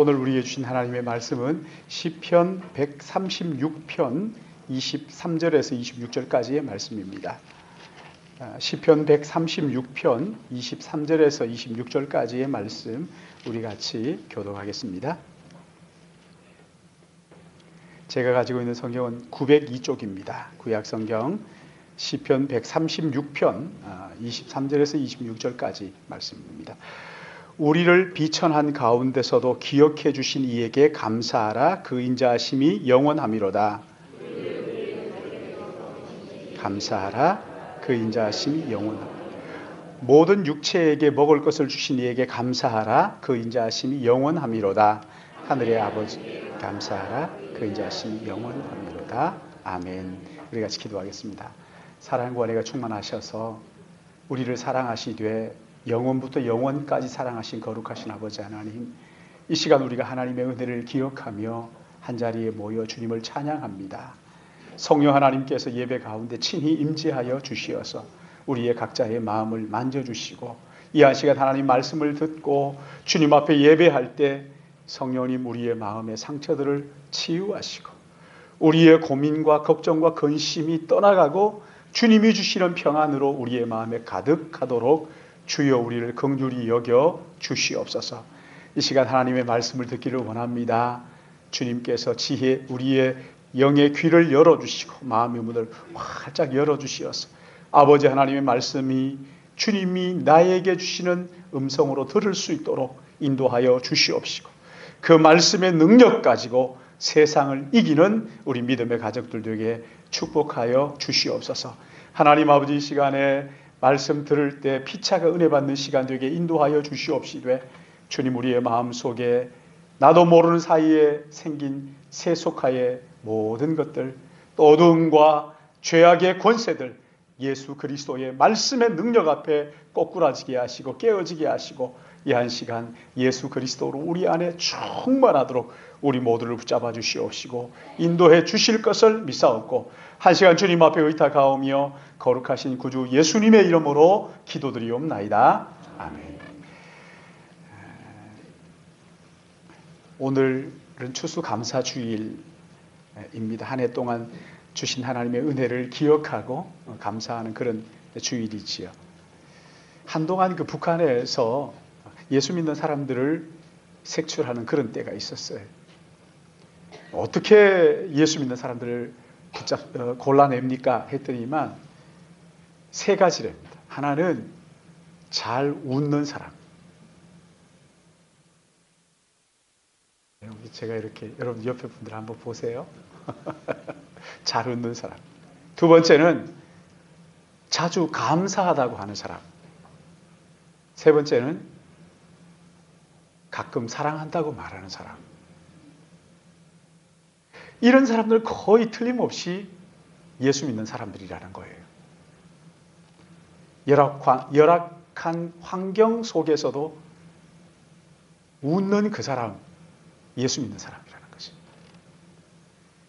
오늘 우리에게 주신 하나님의 말씀은 시편 136편 23절에서 26절까지의 말씀입니다. 시편 136편 23절에서 26절까지의 말씀 우리 같이 교독하겠습니다. 제가 가지고 있는 성경은 902쪽입니다. 구약성경 시편 136편 23절에서 26절까지 말씀입니다. 우리를 비천한 가운데서도 기억해 주신 이에게 감사하라. 그 인자하심이 영원하미로다. 감사하라. 그 인자하심이 영원하미로다. 모든 육체에게 먹을 것을 주신 이에게 감사하라. 그 인자하심이 영원하미로다. 하늘의 아버지 감사하라. 그 인자하심이 영원하미로다. 아멘. 우리 같이 기도하겠습니다. 사랑과 은혜가 충만하셔서 우리를 사랑하시되 영원부터 영원까지 사랑하신 거룩하신 아버지 하나님, 이 시간 우리가 하나님의 은혜를 기억하며 한자리에 모여 주님을 찬양합니다. 성령 하나님께서 예배 가운데 친히 임재하여 주시어서 우리의 각자의 마음을 만져주시고 이 한 시간 하나님 말씀을 듣고 주님 앞에 예배할 때 성령님 우리의 마음의 상처들을 치유하시고 우리의 고민과 걱정과 근심이 떠나가고 주님이 주시는 평안으로 우리의 마음에 가득하도록 주여 우리를 긍휼히 여겨 주시옵소서. 이 시간 하나님의 말씀을 듣기를 원합니다. 주님께서 지혜 우리의 영의 귀를 열어주시고 마음의 문을 활짝 열어주시어서 아버지 하나님의 말씀이 주님이 나에게 주시는 음성으로 들을 수 있도록 인도하여 주시옵시고 그 말씀의 능력 가지고 세상을 이기는 우리 믿음의 가족들 되게 축복하여 주시옵소서. 하나님 아버지 이 시간에 말씀 들을 때 피차가 은혜 받는 시간 되게 인도하여 주시옵시되 주님 우리의 마음속에 나도 모르는 사이에 생긴 세속화의 모든 것들 또 어두움과 죄악의 권세들 예수 그리스도의 말씀의 능력 앞에 꼬꾸라지게 하시고 깨어지게 하시고 이 한 시간 예수 그리스도로 우리 안에 충만하도록 우리 모두를 붙잡아 주시옵시고 인도해 주실 것을 믿사옵고 한 시간 주님 앞에 의탁하오며 거룩하신 구주 예수님의 이름으로 기도드리옵나이다. 아멘. 오늘은 추수감사주일입니다. 한 해 동안 주신 하나님의 은혜를 기억하고 감사하는 그런 주일이지요. 한동안 그 북한에서 예수 믿는 사람들을 색출하는 그런 때가 있었어요. 어떻게 예수 믿는 사람들을 골라냅니까? 했더니만 세 가지랍니다. 하나는 잘 웃는 사람. 제가 이렇게 여러분 옆에 분들 한번 보세요. 잘 웃는 사람. 두 번째는 자주 감사하다고 하는 사람. 세 번째는 가끔 사랑한다고 말하는 사람. 이런 사람들 거의 틀림없이 예수 믿는 사람들이라는 거예요. 열악한 환경 속에서도 웃는 그 사람, 예수 믿는 사람이라는 것이.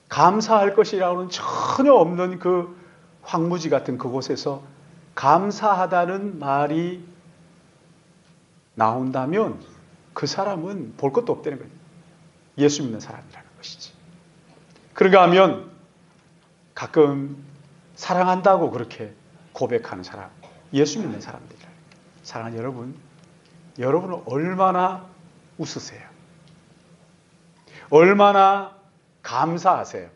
감사할 것이라고는 전혀 없는 그 황무지 같은 그곳에서 감사하다는 말이 나온다면 그 사람은 볼 것도 없다는 거예요. 예수 믿는 사람이라는 것이지. 그런가 하면 가끔 사랑한다고 그렇게 고백하는 사람, 예수 믿는 사람들이라. 사랑하는 여러분, 여러분은 얼마나 웃으세요? 얼마나 감사하세요?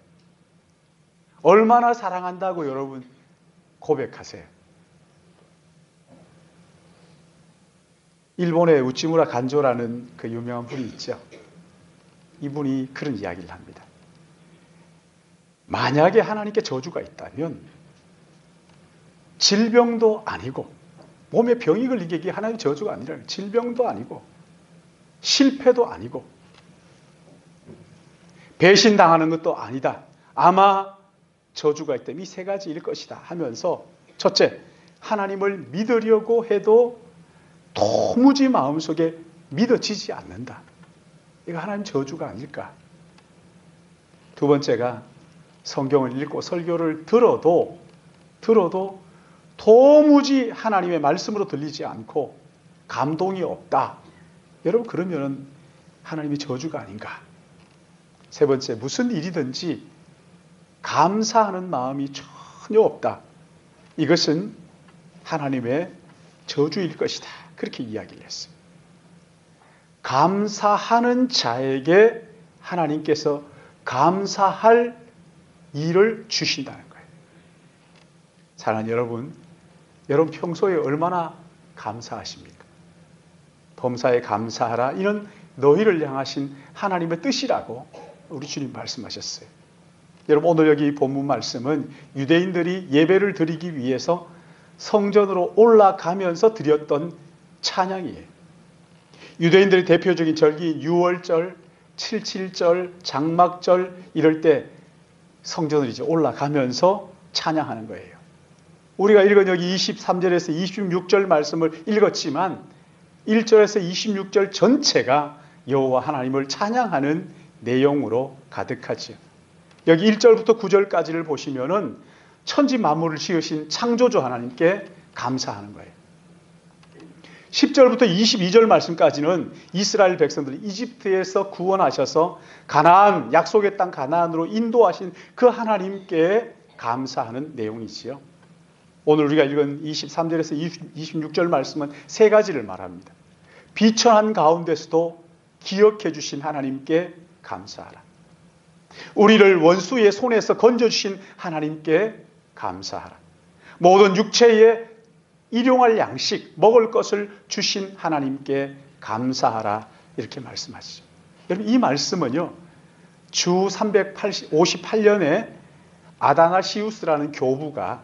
얼마나 사랑한다고 여러분 고백하세요? 일본의 우치무라 간조라는 그 유명한 분이 있죠. 이분이 그런 이야기를 합니다. 만약에 하나님께 저주가 있다면 질병도 아니고 몸에 병이 걸리게 이게 하나님의 저주가 아니라 질병도 아니고 실패도 아니고 배신당하는 것도 아니다. 아마 저주가 있다면 이 세 가지일 것이다 하면서 첫째, 하나님을 믿으려고 해도 도무지 마음속에 믿어지지 않는다. 이거 하나님 저주가 아닐까. 두 번째가 성경을 읽고 설교를 들어도 도무지 하나님의 말씀으로 들리지 않고 감동이 없다. 여러분 그러면 하나님의 저주가 아닌가. 세 번째, 무슨 일이든지 감사하는 마음이 전혀 없다. 이것은 하나님의 저주일 것이다. 그렇게 이야기를 했어요. 감사하는 자에게 하나님께서 감사할 일을 주신다는 거예요. 사랑하는 여러분 평소에 얼마나 감사하십니까? 범사에 감사하라. 이는 너희를 향하신 하나님의 뜻이라고 우리 주님 말씀하셨어요. 여러분, 오늘 여기 본문 말씀은 유대인들이 예배를 드리기 위해서 성전으로 올라가면서 드렸던 찬양이에요. 유대인들의 대표적인 절기인 유월절, 칠칠절, 장막절 이럴 때 성전을 이제 올라가면서 찬양하는 거예요. 우리가 읽은 여기 23절에서 26절 말씀을 읽었지만 1절에서 26절 전체가 여호와 하나님을 찬양하는 내용으로 가득하지요. 여기 1절부터 9절까지를 보시면은 천지 만물을 지으신 창조주 하나님께 감사하는 거예요. 10절부터 22절 말씀까지는 이스라엘 백성들이 이집트에서 구원하셔서 가나안, 약속의 땅 가나안으로 인도하신 그 하나님께 감사하는 내용이지요. 오늘 우리가 읽은 23절에서 26절 말씀은 세 가지를 말합니다. 비천한 가운데서도 기억해 주신 하나님께 감사하라. 우리를 원수의 손에서 건져주신 하나님께 감사하라. 모든 육체에 일용할 양식, 먹을 것을 주신 하나님께 감사하라. 이렇게 말씀하시죠. 여러분, 이 말씀은요, 주 358년에 아다나시우스라는 교부가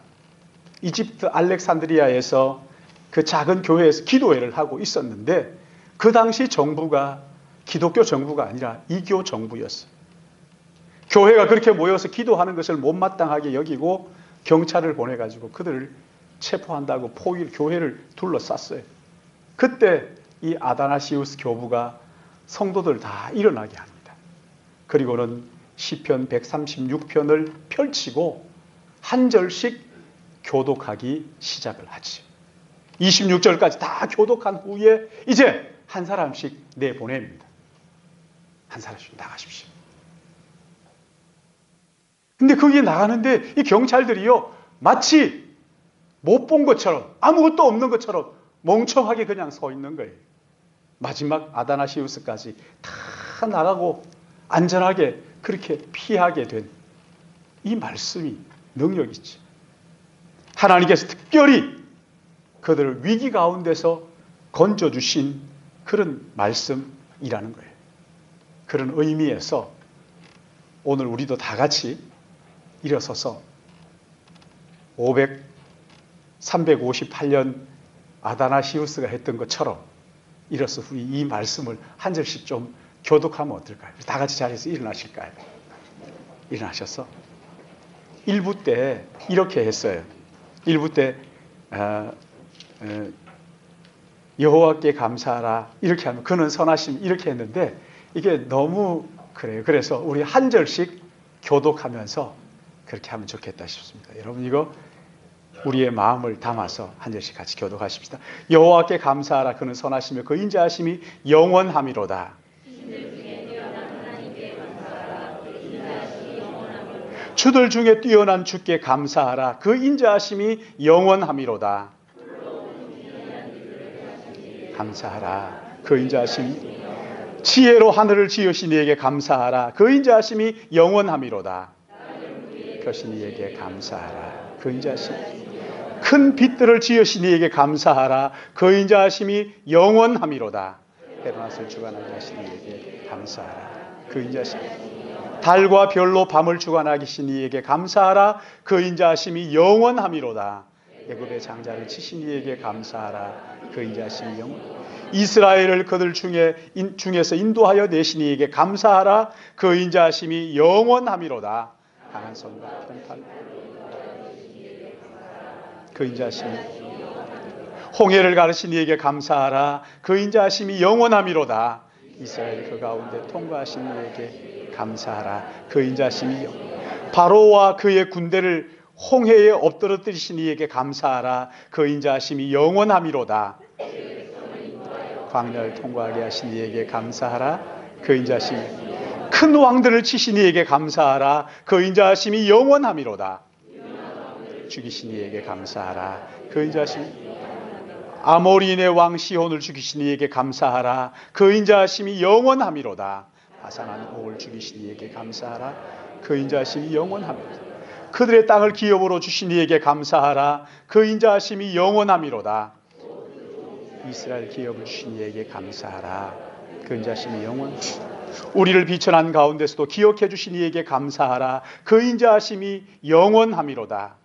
이집트 알렉산드리아에서 그 작은 교회에서 기도회를 하고 있었는데 그 당시 정부가 기독교 정부가 아니라 이교 정부였어요. 교회가 그렇게 모여서 기도하는 것을 못마땅하게 여기고 경찰을 보내가지고 그들을 체포한다고 교회를 둘러쌌어요. 그때 이 아다나시우스 교부가 성도들 다 일어나게 합니다. 그리고는 시편 136편을 펼치고 한 절씩 교독하기 시작을 하지. 26절까지 다 교독한 후에 이제 한 사람씩 내보냅니다. 한 사람씩 나가십시오. 근데 거기에 나가는데 이 경찰들이요, 마치 못 본 것처럼 아무것도 없는 것처럼 멍청하게 그냥 서 있는 거예요. 마지막 아다나시우스까지 다 나가고 안전하게 그렇게 피하게 된 이 말씀이 능력이지. 하나님께서 특별히 그들을 위기 가운데서 건져주신 그런 말씀이라는 거예요. 그런 의미에서 오늘 우리도 다 같이 일어서서 358년 아다나시우스가 했던 것처럼 일어서서 이 말씀을 한 절씩 좀 교독하면 어떨까요? 다 같이 자리에서 일어나실까요? 일어나셔서 1부 때 이렇게 했어요. 1부 때 여호와께 감사하라 이렇게 하면 그는 선하심 이렇게 했는데 이게 너무 그래요. 그래서 우리 한 절씩 교독하면서 그렇게 하면 좋겠다 싶습니다. 여러분, 이거 우리의 마음을 담아서 한 절씩 같이 교독하십시다. 여호와께 감사하라. 그는 선하시며 그 인자하심이 영원함이로다. 주들 중에 뛰어난 주께 감사하라. 그 인자하심이 영원함이로다. 감사하라. 그 인자하심이 지혜로 하늘을 지으신 이에게 감사하라. 그 인자하심이 영원함이로다. 펴신 이에게 감사하라. 그 인자하심이 큰 빛들을 지으신 이에게 감사하라. 그 인자하심이 영원함이로다. 해로낮을 주관하게 하신 이에게 감사하라. 그 인자하심이 달과 별로 밤을 주관하게 하신 이에게 감사하라. 그 인자하심이 영원함이로다. 애굽의 장자를 치신 이에게 감사하라. 그 인자하심이 영원. 이스라엘을 그들 중에서 인도하여 내신 이에게 감사하라. 그 인자하심이 영원함이로다. 강한 손과 편팔. 그 인자하심이 홍해를 가르신 이에게 감사하라. 그 인자하심이 영원함이로다. 이스라엘 그 가운데 통과하신 이에게 감사하라. 그 인자하심이 바로와 그의 군대를 홍해에 엎드러뜨리신 이에게 감사하라. 그 인자하심이 영원함이로다. 광야를 통과하게 하신 이에게 감사하라. 그 인자하심이 큰 왕들을 치신 이에게 감사하라. 그 인자하심이 영원함이로다. 죽이신 이에게 감사하라. 그 인자하심이 아모리인의 왕 시혼을 죽이신 이에게 감사하라. 그 인자하심이 영원함이로다. 바산한 옥을 죽이신 이에게 감사하라. 그 인자하심이 영원함이로다. 그들의 땅을 기업으로 주신 이에게 감사하라. 그 인자하심이 영원함이로다. 이스라엘 기업을 주신 이에게 감사하라. 그 인자하심이 영원함이로다. 우리를 비천한 가운데서도 기억해 주신 이에게 감사하라. 그 인자하심이 영원함이로다.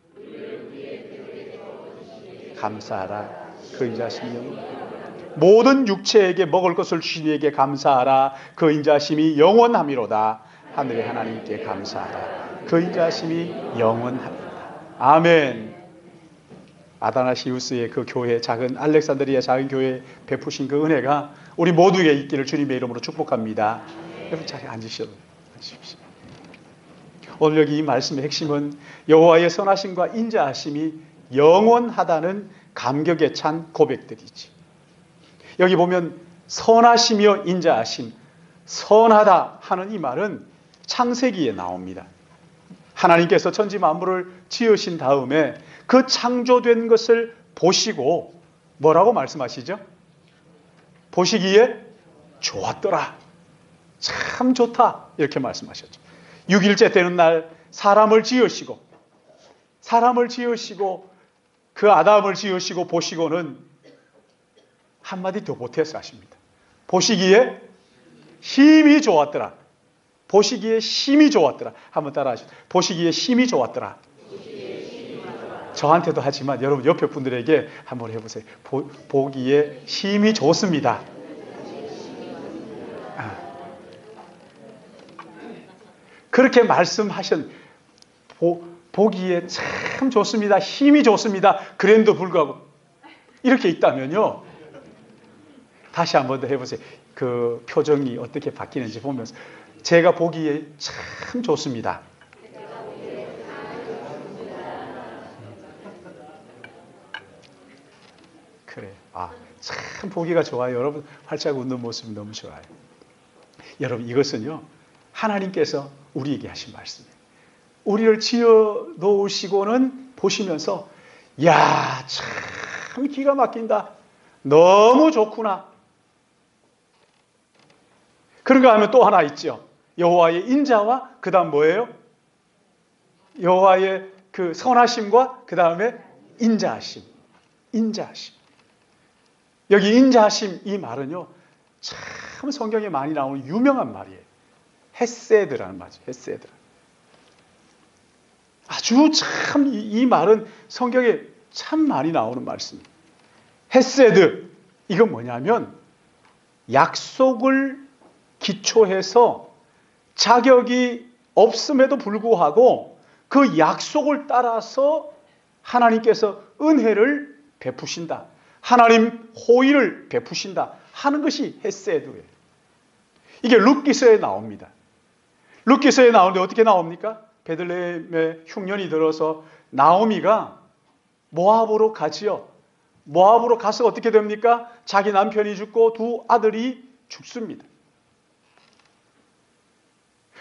감사하라. 그 인자하심이 영원함이로다. 모든 육체에게 먹을 것을 주신 이에게 감사하라. 그 인자하심이 영원함이로다. 하늘의 하나님께 감사하라. 그 인자하심이 영원함이로다. 아멘. 아다나시우스의 그 교회, 작은 알렉산드리아 작은 교회에 베푸신 그 은혜가 우리 모두에게 있기를 주님의 이름으로 축복합니다. 여러분 자리에 앉으십시오. 오늘 여기 이 말씀의 핵심은 여호와의 선하심과 인자하심이 영원하다는 감격에 찬 고백들이지. 여기 보면 선하시며 인자하심, 선하다 하는 이 말은 창세기에 나옵니다. 하나님께서 천지 만물을 지으신 다음에 그 창조된 것을 보시고 뭐라고 말씀하시죠? 보시기에 좋았더라. 참 좋다. 이렇게 말씀하셨죠. 6일째 되는 날 사람을 지으시고 그 아담을 지으시고 보시고는 한마디 더 보태서 하십니다. 보시기에 힘이 좋았더라. 보시기에 힘이 좋았더라. 한번 따라 하시죠. 보시기에 힘이 좋았더라. 저한테도 하지만 여러분 옆에 분들에게 한번 해보세요. 보기에 힘이 좋습니다. 그렇게 말씀하신 보기에 참 좋습니다. 힘이 좋습니다. 그런데도 불구하고 이렇게 있다면요. 다시 한번 더 해보세요. 그 표정이 어떻게 바뀌는지 보면서 제가 보기에 참 좋습니다. 그래. 참 보기가 좋아요. 여러분 활짝 웃는 모습이 너무 좋아요. 여러분 이것은요. 하나님께서 우리에게 하신 말씀이에요. 우리를 지어 놓으시고는 보시면서 야, 참 기가 막힌다. 너무 좋구나. 그런가 하면 또 하나 있죠. 여호와의 인자와 그 다음 뭐예요? 여호와의 그 선하심과 그 다음에 인자하심. 인자하심. 여기 인자하심 이 말은요. 참 성경에 많이 나오는 유명한 말이에요. 헤세드라는 말이죠. 헤세드. 아주 참 이 말은 성경에 참 많이 나오는 말씀입니다. 헤세드. 이건 뭐냐면 약속을 기초해서 자격이 없음에도 불구하고 그 약속을 따라서 하나님께서 은혜를 베푸신다. 하나님 호의를 베푸신다 하는 것이 헤세드예요. 이게 룻기서에 나옵니다. 룻기서에 나오는데 어떻게 나옵니까? 베들레헴에 흉년이 들어서 나오미가 모압으로 가지요. 모압으로 가서 어떻게 됩니까? 자기 남편이 죽고 두 아들이 죽습니다.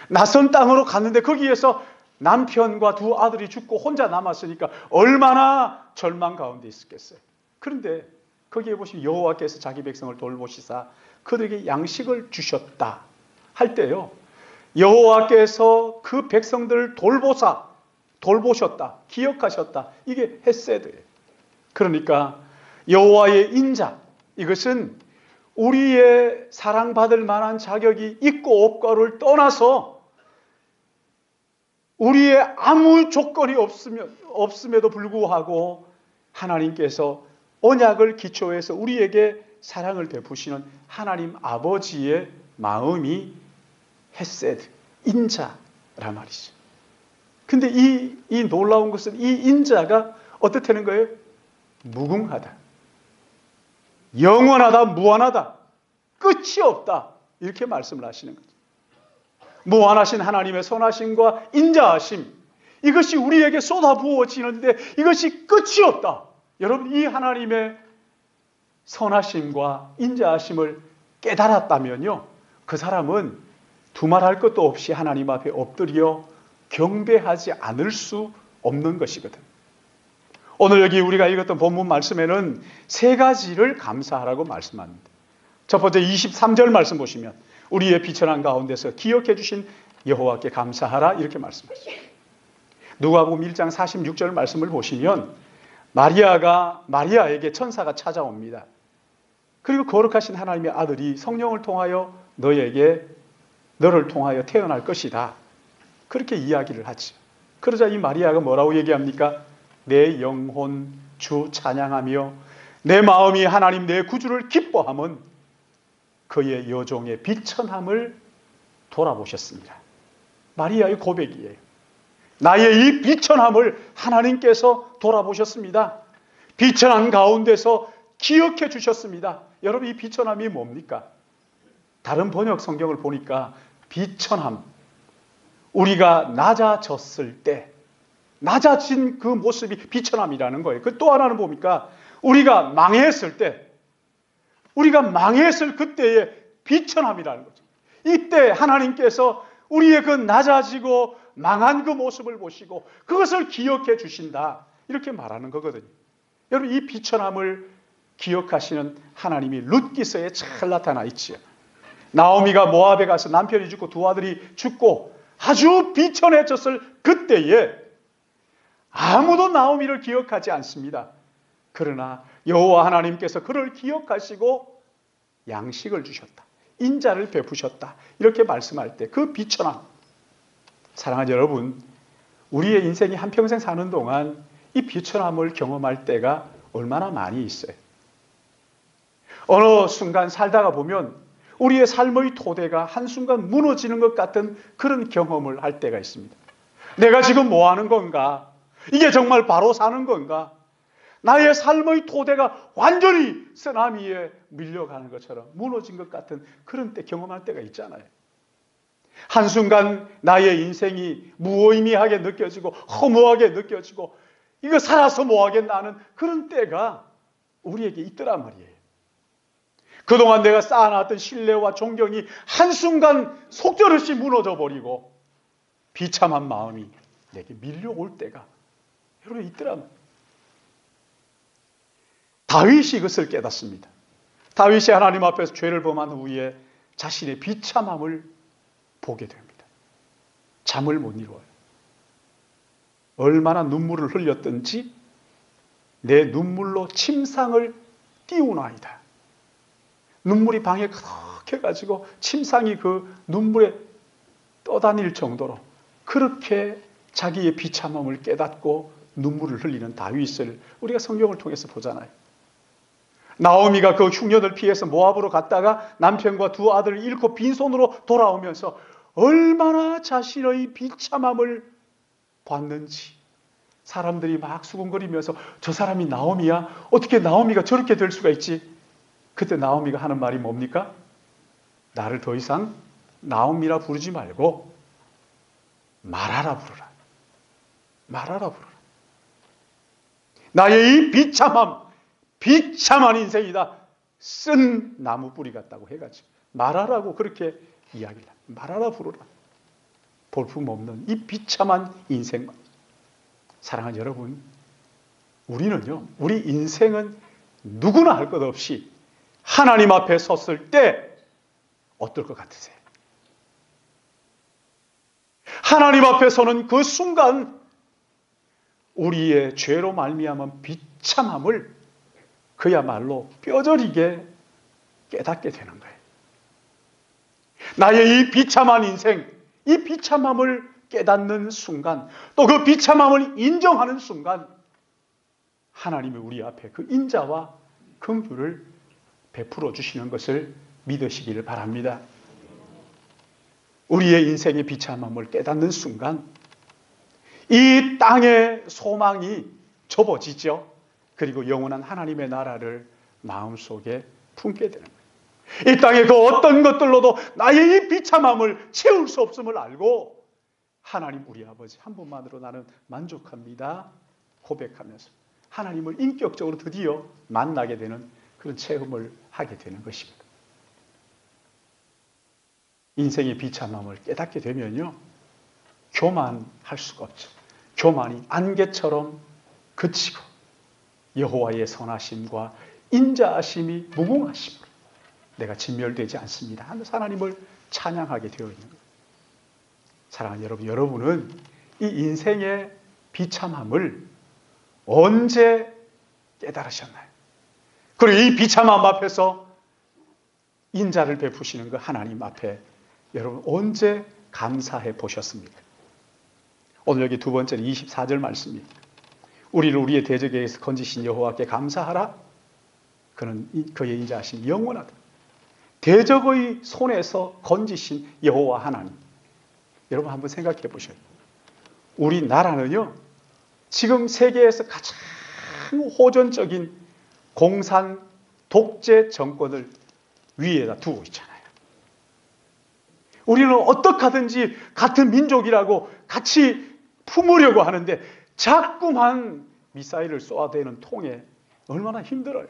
낯선 땅으로 갔는데 거기에서 남편과 두 아들이 죽고 혼자 남았으니까 얼마나 절망 가운데 있었겠어요. 그런데 거기에 보시면 여호와께서 자기 백성을 돌보시사 그들에게 양식을 주셨다 할 때요. 여호와께서 그 백성들을 돌보셨다, 기억하셨다. 이게 헤세드예요. 그러니까 여호와의 인자, 이것은 우리의 사랑받을 만한 자격이 있고 없고를 떠나서 우리의 아무 조건이 없음에도 불구하고 하나님께서 언약을 기초해서 우리에게 사랑을 베푸시는 하나님 아버지의 마음이 헤세드, 인자란 말이죠. 근데 이 놀라운 것은 이 인자가 어떻다는 거예요? 무궁하다. 영원하다, 무한하다. 끝이 없다. 이렇게 말씀을 하시는 거죠. 무한하신 하나님의 선하심과 인자하심. 이것이 우리에게 쏟아부어지는데 이것이 끝이 없다. 여러분 이 하나님의 선하심과 인자하심을 깨달았다면요. 그 사람은 두말할 것도 없이 하나님 앞에 엎드려 경배하지 않을 수 없는 것이거든. 오늘 여기 우리가 읽었던 본문 말씀에는 세 가지를 감사하라고 말씀합니다. 첫 번째 23절 말씀 보시면 우리의 비천한 가운데서 기억해 주신 여호와께 감사하라 이렇게 말씀하셨습니다. 누가복음 1장 46절 말씀을 보시면 마리아에게 천사가 찾아옵니다. 그리고 거룩하신 하나님의 아들이 성령을 통하여 너를 통하여 태어날 것이다. 그렇게 이야기를 하죠. 그러자 이 마리아가 뭐라고 얘기합니까? 내 영혼 주 찬양하며 내 마음이 하나님 내 구주를 기뻐함은 그의 여종의 비천함을 돌아보셨습니다. 마리아의 고백이에요. 나의 이 비천함을 하나님께서 돌아보셨습니다. 비천한 가운데서 기억해 주셨습니다. 여러분, 이 비천함이 뭡니까? 다른 번역 성경을 보니까 비천함, 우리가 낮아졌을 때 낮아진 그 모습이 비천함이라는 거예요. 그 또 하나는 뭡니까? 우리가 망했을 때, 우리가 망했을 그때의 비천함이라는 거죠. 이때 하나님께서 우리의 그 낮아지고 망한 그 모습을 보시고 그것을 기억해 주신다. 이렇게 말하는 거거든요. 여러분, 이 비천함을 기억하시는 하나님이 룻기서에 잘 나타나 있지요. 나오미가 모압에 가서 남편이 죽고 두 아들이 죽고 아주 비천해졌을 그때에 아무도 나오미를 기억하지 않습니다. 그러나 여호와 하나님께서 그를 기억하시고 양식을 주셨다. 인자를 베푸셨다. 이렇게 말씀할 때 그 비천함. 사랑하는 여러분, 우리의 인생이 한평생 사는 동안 이 비천함을 경험할 때가 얼마나 많이 있어요. 어느 순간 살다가 보면 우리의 삶의 토대가 한순간 무너지는 것 같은 그런 경험을 할 때가 있습니다. 내가 지금 뭐 하는 건가? 이게 정말 바로 사는 건가? 나의 삶의 토대가 완전히 쓰나미에 밀려가는 것처럼 무너진 것 같은 그런 때 경험할 때가 있잖아요. 한순간 나의 인생이 무의미하게 느껴지고 허무하게 느껴지고 이거 살아서 뭐 하겠나 하는 그런 때가 우리에게 있더란 말이에요. 그동안 내가 쌓아놨던 신뢰와 존경이 한순간 속절없이 무너져 버리고 비참한 마음이 내게 밀려올 때가 여러분 있더란 말이에요. 다윗이 이것을 깨닫습니다. 다윗이 하나님 앞에서 죄를 범한 후에 자신의 비참함을 보게 됩니다. 잠을 못 이루어요. 얼마나 눈물을 흘렸든지 내 눈물로 침상을 띄우나이다. 눈물이 방에 가득해가지고 침상이 그 눈물에 떠다닐 정도로 그렇게 자기의 비참함을 깨닫고 눈물을 흘리는 다윗을 우리가 성경을 통해서 보잖아요. 나오미가 그 흉년을 피해서 모압으로 갔다가 남편과 두 아들을 잃고 빈손으로 돌아오면서 얼마나 자신의 비참함을 봤는지 사람들이 막 수군거리면서 저 사람이 나오미야? 어떻게 나오미가 저렇게 될 수가 있지? 그때 나오미가 하는 말이 뭡니까? 나를 더 이상 나오미라 부르지 말고 마라라 부르라. 마라라 부르라. 나의 이 비참한 인생이다. 쓴 나무 뿌리 같다고 해가지고 말하라고 그렇게 이야기를 합니다. 말하라 부르라. 볼품없는 이 비참한 인생만. 사랑하는 여러분, 우리는요, 우리 인생은 누구나 할 것 없이 하나님 앞에 섰을 때 어떨 것 같으세요? 하나님 앞에 서는 그 순간 우리의 죄로 말미암은 비참함을 그야말로 뼈저리게 깨닫게 되는 거예요. 나의 이 비참한 인생, 이 비참함을 깨닫는 순간, 또 그 비참함을 인정하는 순간 하나님이 우리 앞에 그 인자와 긍휼을 베풀어 주시는 것을 믿으시기를 바랍니다. 우리의 인생의 비참함을 깨닫는 순간 이 땅의 소망이 접어지죠. 그리고 영원한 하나님의 나라를 마음속에 품게 되는 거예요. 이 땅의 그 어떤 것들로도 나의 이 비참함을 채울 수 없음을 알고 하나님 우리 아버지 한 분만으로 나는 만족합니다 고백하면서 하나님을 인격적으로 드디어 만나게 되는 그런 체험을 하게 되는 것입니다. 인생의 비참함을 깨닫게 되면요, 교만할 수가 없죠. 교만이 안개처럼 그치고 여호와의 선하심과 인자하심이 무궁하심으로 내가 진멸되지 않습니다 하는 하나님을 찬양하게 되어 있는 거예요. 사랑하는 여러분, 여러분은 이 인생의 비참함을 언제 깨달으셨나요? 그리고 이 비참함 앞에서 인자를 베푸시는 그 하나님 앞에 여러분 언제 감사해 보셨습니까? 오늘 여기 두 번째는 24절 말씀입니다. 우리를 우리의 대적에게서 건지신 여호와께 감사하라. 그는 그의 인자하심이 영원하다. 대적의 손에서 건지신 여호와 하나님. 여러분 한번 생각해 보셔요. 우리나라는요, 지금 세계에서 가장 호전적인 공산 독재 정권을 위에다 두고 있잖아요. 우리는 어떻게 하든지 같은 민족이라고 같이 품으려고 하는데 자꾸만 미사일을 쏘아대는 통에 얼마나 힘들어요.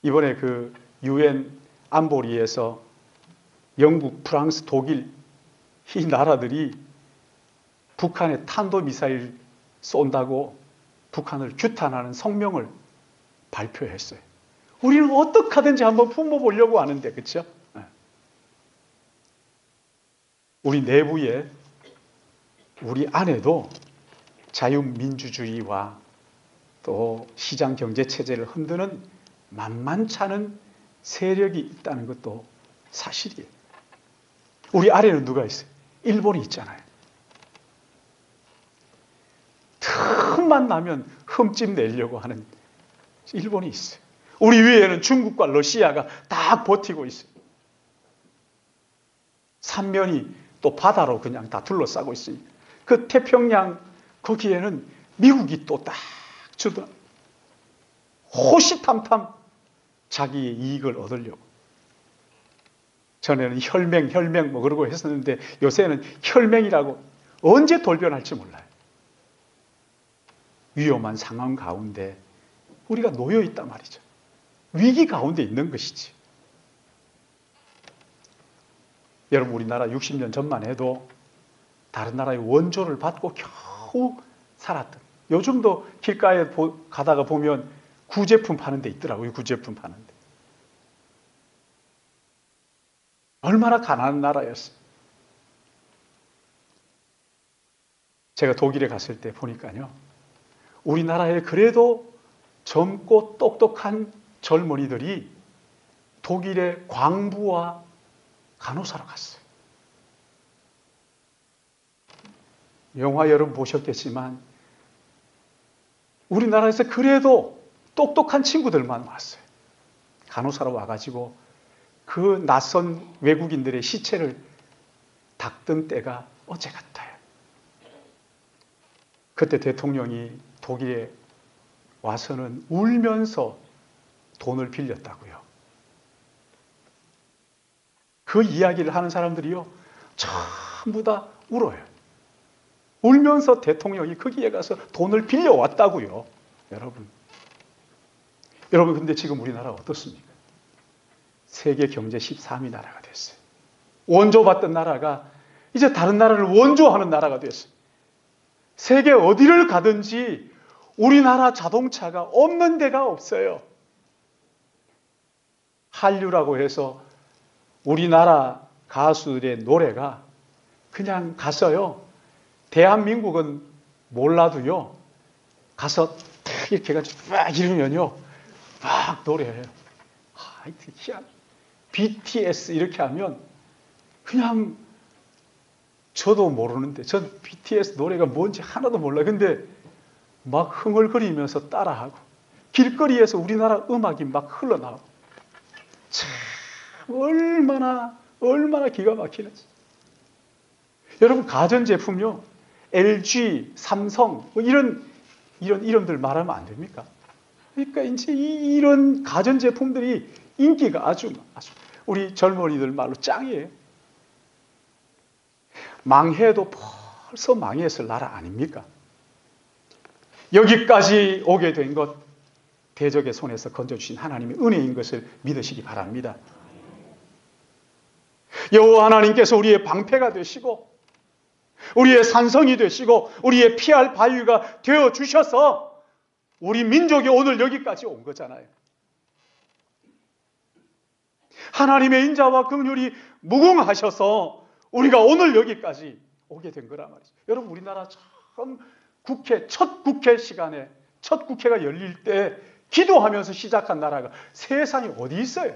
이번에 그 UN 안보리에서 영국, 프랑스, 독일 이 나라들이 북한에 탄도미사일 쏜다고 북한을 규탄하는 성명을 발표했어요. 우리는 어떻게 하든지 한번 품어보려고 하는데, 그렇죠? 우리 내부에, 우리 안에도 자유민주주의와 또 시장경제체제를 흔드는 만만찮은 세력이 있다는 것도 사실이에요. 우리 아래는 누가 있어요? 일본이 있잖아요. 틈만 나면 흠집 내려고 하는 일본이 있어요. 우리 위에는 중국과 러시아가 다 버티고 있어요. 삼면이 또 바다로 그냥 다 둘러싸고 있으니까. 그 태평양 거기에는 미국이 또 딱 주던 호시탐탐 자기의 이익을 얻으려고. 전에는 혈맹 뭐 그러고 했었는데 요새는 혈맹이라고 언제 돌변할지 몰라요. 위험한 상황 가운데 우리가 놓여 있단 말이죠. 위기 가운데 있는 것이지. 여러분, 우리나라 60년 전만 해도 다른 나라의 원조를 받고 겨우 살았던, 요즘도 길가에 가다가 보면 구제품 파는 데 있더라고요. 구제품 파는 데. 얼마나 가난한 나라였어요. 제가 독일에 갔을 때 보니까요, 우리나라에 그래도 젊고 똑똑한 젊은이들이 독일의 광부와 간호사로 갔어요. 영화 여러분 보셨겠지만 우리나라에서 그래도 똑똑한 친구들만 왔어요. 간호사로 와가지고 그 낯선 외국인들의 시체를 닦던 때가 어제 같아요. 그때 대통령이 독일에 와서는 울면서 돈을 빌렸다고요. 그 이야기를 하는 사람들이요, 전부 다 울어요. 울면서 대통령이 거기에 가서 돈을 빌려왔다고요. 여러분, 근데 지금 우리나라 어떻습니까? 세계 경제 13위 나라가 됐어요. 원조받던 나라가 이제 다른 나라를 원조하는 나라가 됐어요. 세계 어디를 가든지 우리나라 자동차가 없는 데가 없어요. 한류라고 해서 우리나라 가수들의 노래가 그냥 가서요, 대한민국은 몰라도요, 가서 탁 이렇게 해가지고 막 이러면요, 막 노래해요. 하여튼 희한. BTS 이렇게 하면 그냥 저도 모르는데, 전 BTS 노래가 뭔지 하나도 몰라요. 근데 막 흥얼거리면서 따라하고 길거리에서 우리나라 음악이 막 흘러나오고, 참 얼마나 기가 막히는지. 여러분, 가전제품요, LG, 삼성 뭐 이런 이름들 말하면 안 됩니까? 그러니까 이제 이런 가전제품들이 인기가 아주 우리 젊은이들 말로 짱이에요. 망해도 벌써 망했을 나라 아닙니까? 여기까지 오게 된 것, 대적의 손에서 건져주신 하나님의 은혜인 것을 믿으시기 바랍니다. 여호와 하나님께서 우리의 방패가 되시고 우리의 산성이 되시고 우리의 피할 바위가 되어 주셔서 우리 민족이 오늘 여기까지 온 거잖아요. 하나님의 인자와 긍휼이 무궁하셔서 우리가 오늘 여기까지 오게 된 거란 말이죠. 여러분, 우리나라 처음 첫 국회 시간에, 첫 국회가 열릴 때 기도하면서 시작한 나라가 세상에 어디 있어요?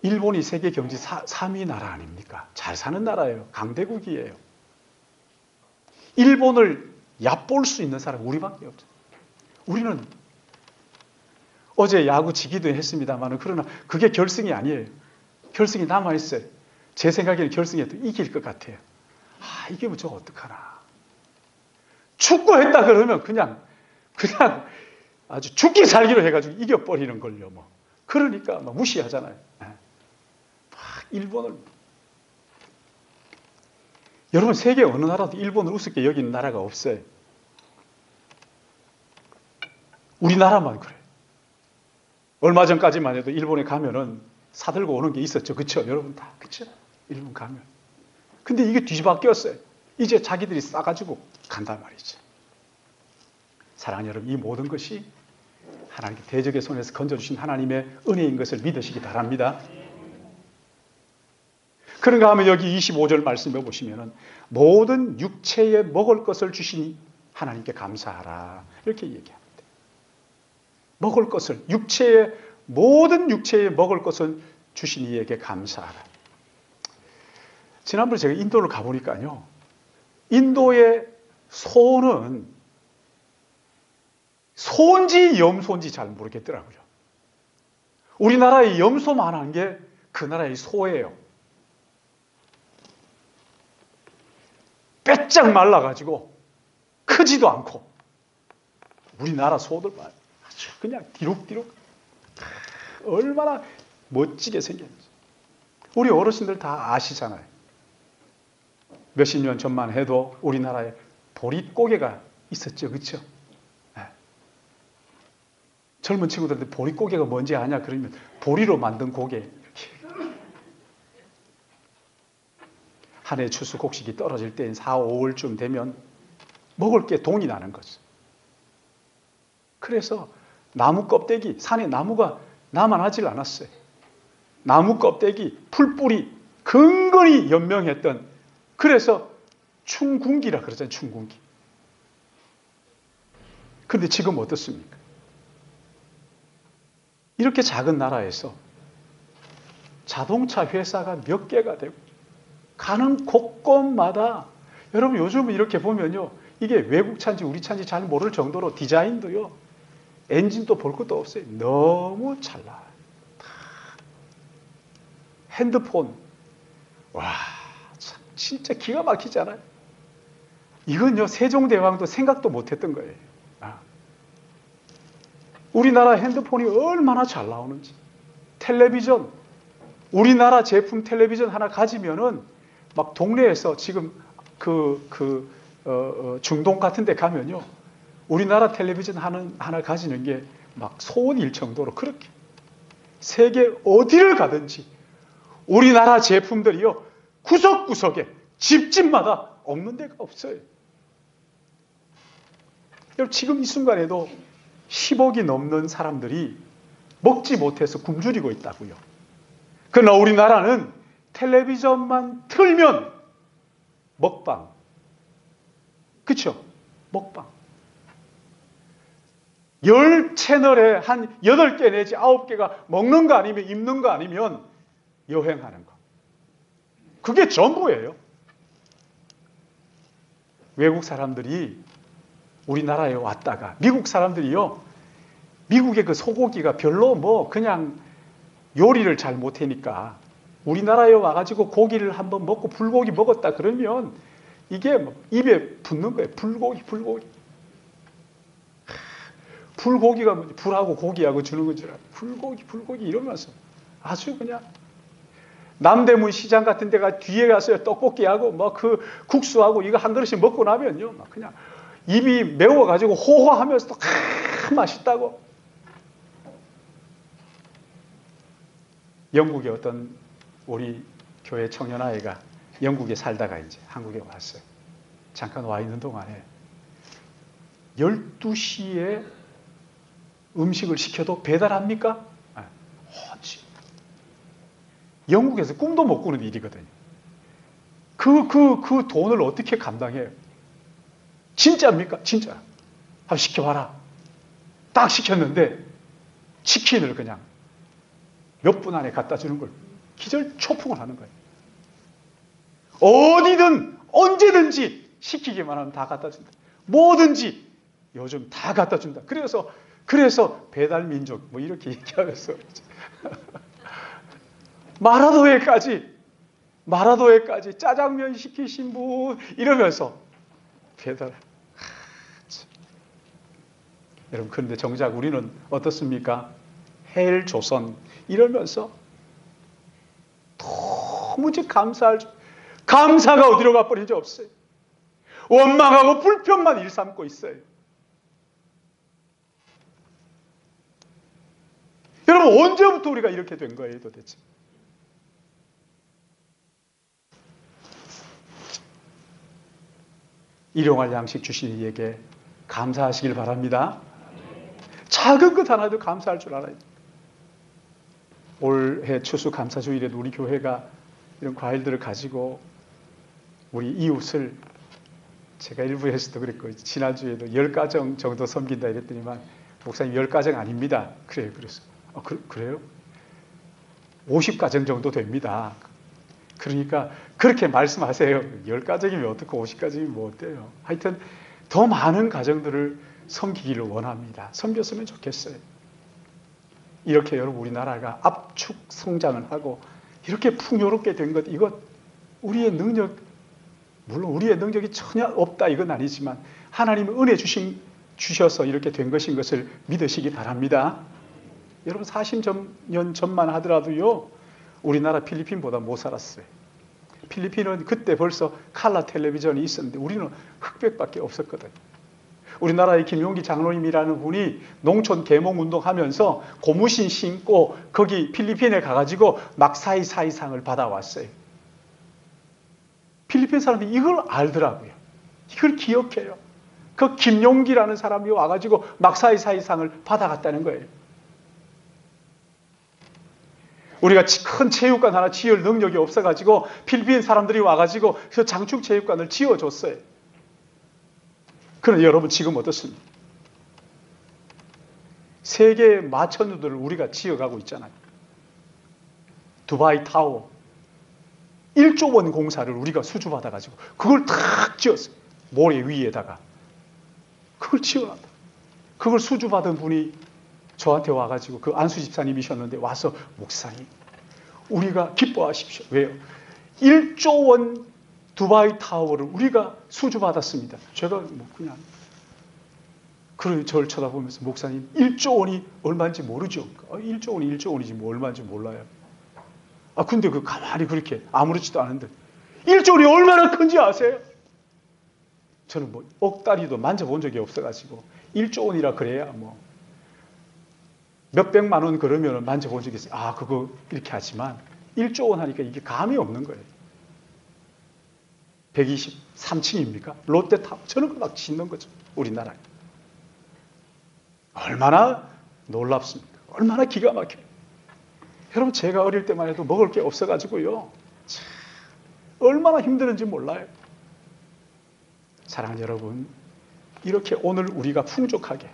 일본이 세계 경제 3위 나라 아닙니까? 잘 사는 나라예요. 강대국이에요. 일본을 얕볼 수 있는 사람은 우리밖에 없죠. 우리는 어제 야구 지기도 했습니다만 그러나 그게 결승이 아니에요. 결승이 남아있어요. 제 생각에는 결승에도 이길 것 같아요. 이기면 저 어떡하나. 축구했다 그러면 그냥 아주 죽기 살기로 해가지고 이겨버리는 걸요. 뭐. 그러니까 막 무시하잖아요. 일본을. 여러분, 세계 어느 나라도 일본을 우습게 여기는 나라가 없어요. 우리나라만 그래요. 얼마 전까지만 해도 일본에 가면은 사들고 오는 게 있었죠. 그쵸? 여러분 다. 그쵸? 일본 가면. 근데 이게 뒤집어뀌었어요. 이제 자기들이 싸가지고 간단 말이죠. 사랑하는 여러분, 이 모든 것이 하나님께 대적의 손에서 건져주신 하나님의 은혜인 것을 믿으시기 바랍니다. 그런가 하면 여기 25절 말씀해 보시면은 모든 육체에 먹을 것을 주시니 하나님께 감사하라. 이렇게 얘기합니다. 먹을 것을, 모든 육체에 먹을 것을 주신 이에게 감사하라. 지난번에 제가 인도를 가보니까요. 인도의 소는 소인지 염소인지 잘 모르겠더라고요. 우리나라의 염소만한 게 그 나라의 소예요. 빼짝 말라가지고 크지도 않고 우리나라 소들 아주 그냥 디룩디룩 얼마나 멋지게 생겼는지 우리 어르신들 다 아시잖아요. 몇십 년 전만 해도 우리나라에 보릿고개가 있었죠. 그렇죠? 네. 젊은 친구들한테 보릿고개가 뭔지 아냐 그러면 보리로 만든 고개 이렇게. 한 해 추수 곡식이 떨어질 때인 4, 5월쯤 되면 먹을 게 동이 나는 거죠. 그래서 나무 껍데기, 산에 나무가 나만하질 않았어요. 나무 껍데기, 풀뿌리 근근히 연명했던, 그래서 충군기라 그러잖아요. 충군기. 그런데 지금 어떻습니까? 이렇게 작은 나라에서 자동차 회사가 몇 개가 되고 가는 곳곳마다, 여러분 요즘은 이렇게 보면요, 이게 외국 차인지 우리 차인지 잘 모를 정도로 디자인도요, 엔진도 볼 것도 없어요. 너무 잘 나와요. 핸드폰, 와, 참 진짜 기가 막히잖아요. 이건요, 세종대왕도 생각도 못했던 거예요. 우리나라 핸드폰이 얼마나 잘 나오는지. 텔레비전, 우리나라 제품 텔레비전 하나 가지면은 막 동네에서 지금 중동 같은 데 가면요, 우리나라 텔레비전 하나 가지는 게 막 소원일 정도로 그렇게 세계 어디를 가든지 우리나라 제품들이요, 구석구석에 집집마다 없는 데가 없어요. 지금 이 순간에도 10억이 넘는 사람들이 먹지 못해서 굶주리고 있다고요. 그러나 우리나라는 텔레비전만 틀면 먹방. 그렇죠? 먹방. 10채널에 한 8개 내지 9개가 먹는 거 아니면 입는 거 아니면 여행하는 거. 그게 전부예요. 외국 사람들이 우리나라에 왔다가 미국 사람들이요, 미국의 그 소고기가 별로 뭐 그냥 요리를 잘 못하니까 우리나라에 와가지고 고기를 한번 먹고 불고기 먹었다 그러면 이게 뭐 입에 붙는 거예요. 불고기. 불고기가 뭐지? 불하고 고기하고 주는 건 줄 알아요. 불고기 이러면서 아주 그냥 남대문 시장 같은 데가 뒤에 가서 떡볶이하고 뭐 그 국수하고 이거 한 그릇씩 먹고 나면요, 막 그냥 입이 매워가지고 호호하면서도 맛있다고. 영국의 어떤 우리 교회 청년아이가 영국에 살다가 이제 한국에 왔어요. 잠깐 와 있는 동안에 12시에 음식을 시켜도 배달합니까? 영국에서 꿈도 못 꾸는 일이거든요. 그 돈을 어떻게 감당해요? 진짜입니까? 진짜. 한번 시켜봐라. 딱 시켰는데 치킨을 그냥 몇 분 안에 갖다 주는 걸 기절 초풍을 하는 거예요. 어디든 언제든지 시키기만 하면 다 갖다 준다. 뭐든지 요즘 다 갖다 준다. 그래서 배달 민족 뭐 이렇게 얘기하면서 마라도에까지 짜장면 시키신 분 이러면서 배달. 여러분, 그런데 정작 우리는 어떻습니까? 헬 조선 이러면서 도무지 감사가 어디로 가버린지 없어요. 원망하고 불평만 일삼고 있어요. 여러분, 언제부터 우리가 이렇게 된 거예요, 도대체? 일용할 양식 주신 이에게 감사하시길 바랍니다. 작은 것 하나도 감사할 줄 알아요. 올해 추수감사주일에도 우리 교회가 이런 과일들을 가지고 우리 이웃을, 제가 일부에서도 그랬고 지난주에도 10가정 정도 섬긴다 이랬더니만 목사님 10가정 아닙니다. 그래요. 그래서 그래요? 50가정 정도 됩니다. 그러니까 그렇게 말씀하세요. 10가정이면 어떻고 50가정이면 뭐 어때요? 하여튼 더 많은 가정들을 섬기기를 원합니다. 섬겼으면 좋겠어요. 이렇게 여러분, 우리나라가 압축 성장을 하고 이렇게 풍요롭게 된 것, 이것 우리의 능력, 물론 우리의 능력이 전혀 없다 이건 아니지만 하나님은 은혜 주셔서 이렇게 된 것인 것을 믿으시기 바랍니다. 여러분, 40년 전만 하더라도요, 우리나라 필리핀보다 못 살았어요. 필리핀은 그때 벌써 칼라 텔레비전이 있었는데 우리는 흑백밖에 없었거든요. 우리나라의 김용기 장로님이라는 분이 농촌 계몽운동하면서 고무신 신고 거기 필리핀에 가가지고 막사이사이상을 받아왔어요. 필리핀 사람들이 이걸 알더라고요. 이걸 기억해요. 그 김용기라는 사람이 와가지고 막사이사이상을 받아갔다는 거예요. 우리가 큰 체육관 하나 지을 능력이 없어가지고 필리핀 사람들이 와가지고 그 장충체육관을 지어줬어요. 그런데 여러분, 지금 어떻습니까? 세계의 마천루들을 우리가 지어가고 있잖아요. 두바이 타워 1조 원 공사를 우리가 수주받아가지고 그걸 탁 지었어요. 모래 위에다가 그걸 지어놨다. 그걸 수주받은 분이 저한테 와가지고, 그 안수 집사님이셨는데 와서, 목사님 우리가 기뻐하십시오. 왜요? 1조 원 두바이 타워를 우리가 수주받았습니다. 제가 뭐 그냥 그런 저를 쳐다보면서, 목사님 1조 원이 얼마인지 모르죠? 1조 원이 1조 원이지 뭐 얼마인지 몰라요. 근데 그 가만히 그렇게 아무렇지도 않은데 1조 원이 얼마나 큰지 아세요? 저는 뭐 억다리도 만져본 적이 없어가지고 1조 원이라 그래야 뭐 몇백만 원 그러면 만져본 적이 있어요. 그거 이렇게 하지만 1조 원 하니까 이게 감이 없는 거예요. 123층입니까? 롯데타워. 저는 막 짓는 거죠. 우리나라에. 얼마나 놀랍습니까? 얼마나 기가 막혀요. 여러분, 제가 어릴 때만 해도 먹을 게 없어가지고요, 참 얼마나 힘들었는지 몰라요. 사랑하는 여러분, 이렇게 오늘 우리가 풍족하게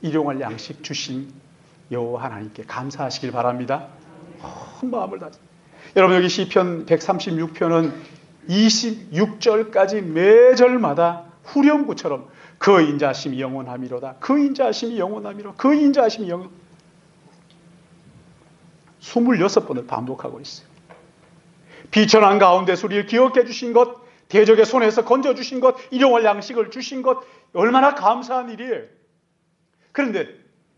일용할 양식 주신 여호와 하나님께 감사하시길 바랍니다. 온 마음을 다해. 여러분, 여기 시편 136편은 26절까지 매절마다 후렴구처럼 그 인자하심이 영원하미로다. 그 인자하심이 영원하미로. 그 인자하심이 영원. 26번을 반복하고 있어요. 비천한 가운데서 우리를 기억해 주신 것, 대적의 손에서 건져주신 것, 일용할 양식을 주신 것, 얼마나 감사한 일이에요. 그런데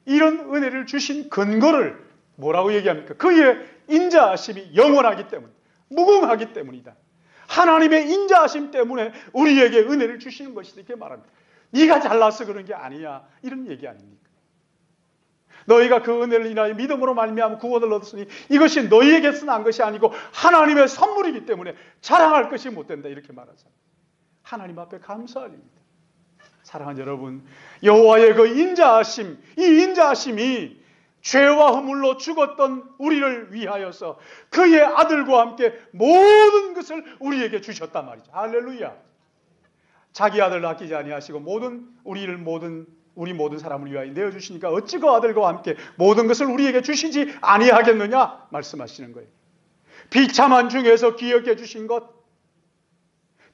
이런 은혜를 주신 근거를 뭐라고 얘기합니까? 그의 인자하심이 영원하기 때문, 무궁하기 때문이다. 하나님의 인자하심 때문에 우리에게 은혜를 주시는 것이다, 이렇게 말합니다. 네가 잘나서 그런 게 아니야, 이런 얘기 아닙니까? 너희가 그 은혜를 인하여 믿음으로 말미암아 구원을 얻었으니 이것이 너희에게서 난 것이 아니고 하나님의 선물이기 때문에 자랑할 것이 못 된다. 이렇게 말하잖아요. 하나님 앞에 감사할 일입니다. 사랑하는 여러분, 여호와의 그 인자하심, 이 인자하심이 죄와 허물로 죽었던 우리를 위하여서 그의 아들과 함께 모든 것을 우리에게 주셨단 말이죠. 할렐루야. 자기 아들 아끼지 아니하시고 우리 모든 사람을 위하여 내어 주시니까 어찌 그 아들과 함께 모든 것을 우리에게 주시지 아니하겠느냐 말씀하시는 거예요. 비참한 중에서 기억해 주신 것,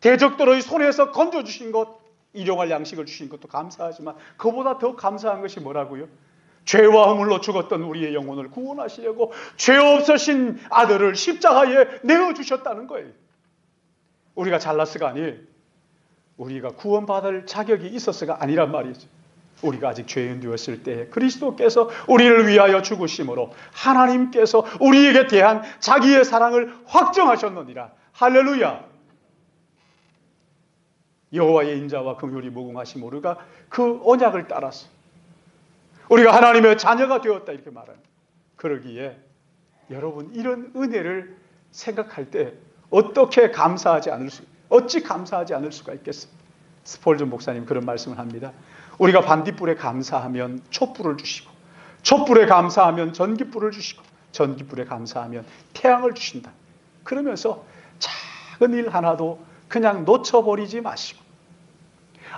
대적들의 손에서 건져 주신 것, 일용할 양식을 주신 것도 감사하지만 그보다 더 감사한 것이 뭐라고요? 죄와 허물로 죽었던 우리의 영혼을 구원하시려고 죄 없으신 아들을 십자가에 내어주셨다는 거예요. 우리가 잘났어가 아니에요. 우리가 구원받을 자격이 있었어가 아니란 말이죠. 우리가 아직 죄인 되었을 때 그리스도께서 우리를 위하여 죽으심으로 하나님께서 우리에게 대한 자기의 사랑을 확정하셨느니라. 할렐루야. 여호와의 인자와 긍휼이 무궁하심 우리가 그 언약을 따라서 우리가 하나님의 자녀가 되었다 이렇게 말하는. 그러기에 여러분 이런 은혜를 생각할 때 어찌 감사하지 않을 수가 있겠습니까? 스폴전 목사님 그런 말씀을 합니다. 우리가 반딧불에 감사하면 촛불을 주시고 촛불에 감사하면 전깃불을 주시고 전깃불에 감사하면 태양을 주신다. 그러면서 작은 일 하나도 그냥 놓쳐버리지 마시고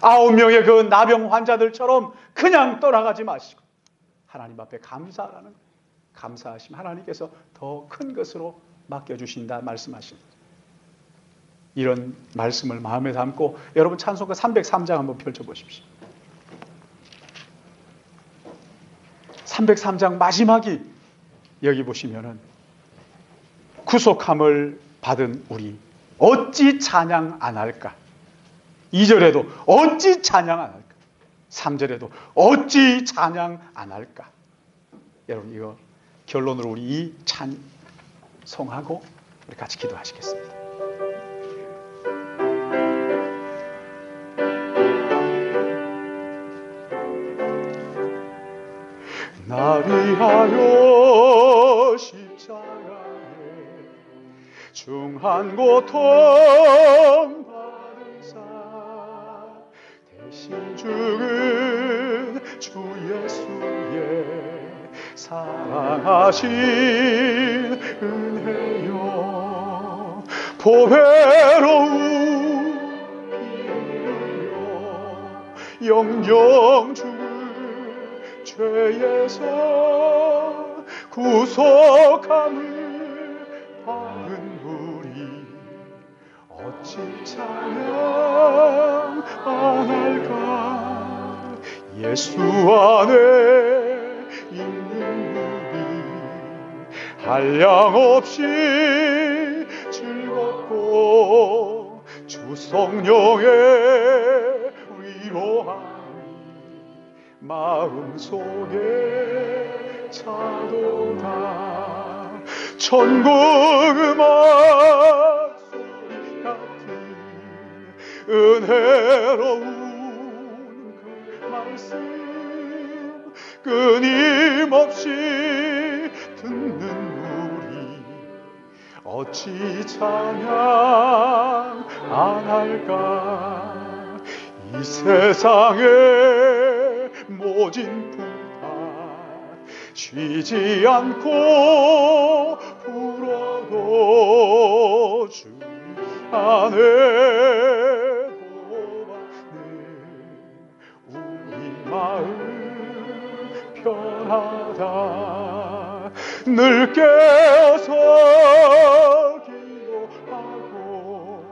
9명의 그 나병 환자들처럼 그냥 떠나가지 마시고 하나님 앞에 감사하라는 감사하시면 하나님께서 더 큰 것으로 맡겨주신다 말씀하십니다. 이런 말씀을 마음에 담고 여러분 찬송가 303장 한번 펼쳐보십시오. 303장 마지막이 여기 보시면은 구속함을 받은 우리 어찌 찬양 안 할까? 2절에도 어찌 찬양 안 할까? 3절에도 어찌 찬양 안 할까? 여러분 이거 결론으로 우리 이 찬송하고 우리 같이 기도하시겠습니다. 날 위하여 십자가에 중한 고통 받으사 대신 죽은 주 예수의 사랑하신 은혜요 보배로운 피요 영영 죽은 죄에서 구속함을 받은 우리 어찌 찬양 안 할까? 예수 안에 있는 우리 한량없이 즐겁고 주 성령의 위로함이 마음속에 차도다. 천국 음악 소리 같은 은혜로운 그 말씀 끊임없이 듣는 우리 어찌 찬양 안 할까? 이 세상에 모진 풍파 쉬지 않고 불어도 주 안에 도받는 우리 마음 편하다. 늘 깨어서 기도하고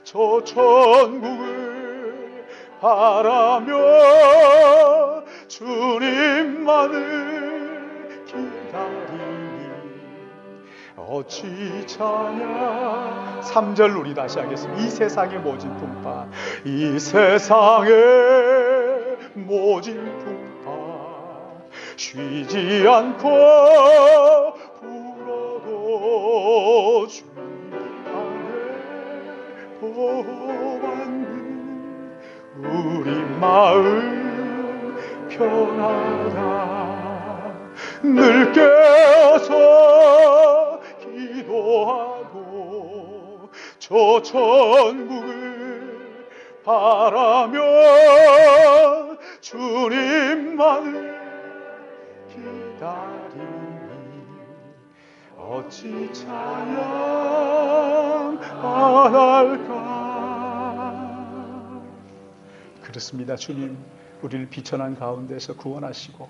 저 천국을 바라며 주님만을 기다리니 어찌 찬양. 3절 우리 다시 하겠습니다. 이 세상의 모진 풍파 이 세상의 모진 풍파 쉬지 않고 불어도 주 안에 보받는 우리 마음 편하다. 늘 깨어서 기도하고 저 천국을 바라며 주님만을 기다리니 어찌 찬양하할까. 그렇습니다. 주님, 우리를 비천한 가운데서 구원하시고